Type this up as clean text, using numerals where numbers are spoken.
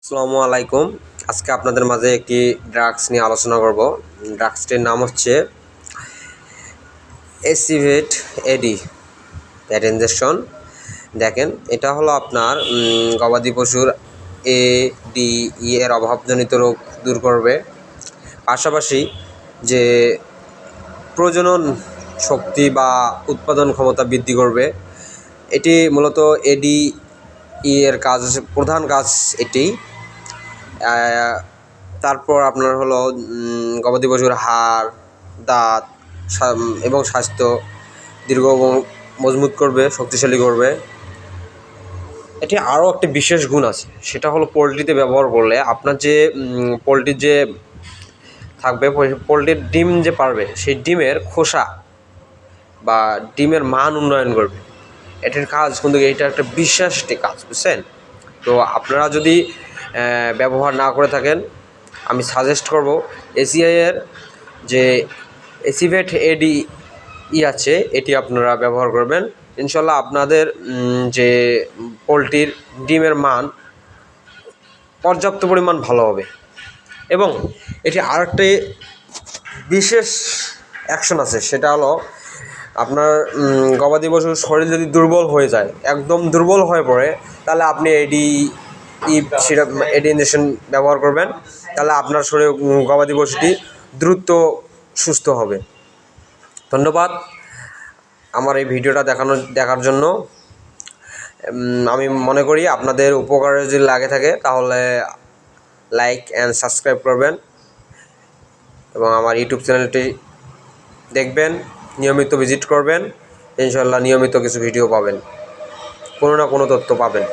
আসসালামু আলাইকুম। আজকে আপনাদের মাঝে একটি ড্রাগস নিয়ে আলোচনা করব। ড্রাগসটির নাম হচ্ছে এসিভেট এডি প্যাট ইনজেকশন। দেখেন, এটা হলো আপনার গবাদি পশুর ADE এর অভাবজনিত রোগ দূর করবে, পাশাপাশি যে প্রজনন শক্তি বা উৎপাদন ক্ষমতা বৃদ্ধি করবে। এটি মূলত ADE এর কাজ, প্রধান কাজ এটি। তারপর আপনার হলো গবাদি পশুর হাড়, দাঁত এবং স্বাস্থ্য দীর্ঘ এবং মজবুত করবে, শক্তিশালী করবে। এটি আরও একটি বিশেষ গুণ আছে, সেটা হলো পোলট্রিতে ব্যবহার করলে আপনার যে পোলট্রির যে থাকবে, পোলট্রির ডিম যে পারবে, সেই ডিমের খোসা বা ডিমের মান উন্নয়ন করবে। এটির কাজ কিন্তু এইটা একটা বিশেষ একটি কাজ, বুঝছেন? তো আপনারা যদি ব্যবহার না করে থাকেন, আমি সাজেস্ট করব এসিআইয়ের যে এসিভেট এডি আছে, এটি আপনারা ব্যবহার করবেন। ইনশাল্লাহ আপনাদের যে পোলট্রির ডিমের মান পর্যাপ্ত পরিমাণ ভালো হবে। এবং এটি আরেকটি বিশেষ অ্যাকশন আছে, সেটা হলো আপনার গবাদি পশুর শরীর যদি দুর্বল হয়ে যায়, একদম দুর্বল হয়ে পড়ে, তাহলে আপনি এডি ইঞ্জেকশন ব্যবহার করবেন। তাহলে আপনার শরীরে গবাদি পশুটি দ্রুত সুস্থ হবে। ধন্যবাদ আমার এই ভিডিওটা দেখার জন্য। আমি মনে করি আপনাদের উপকারে যদি লাগে থাকে, তাহলে লাইক অ্যান্ড সাবস্ক্রাইব করবেন এবং আমার ইউটিউব চ্যানেলটি দেখবেন, নিয়মিত ভিজিট করবেন। ইনশাল্লাহ নিয়মিত কিছু ভিডিও পাবেন, কোনো না কোনো তথ্য পাবেন।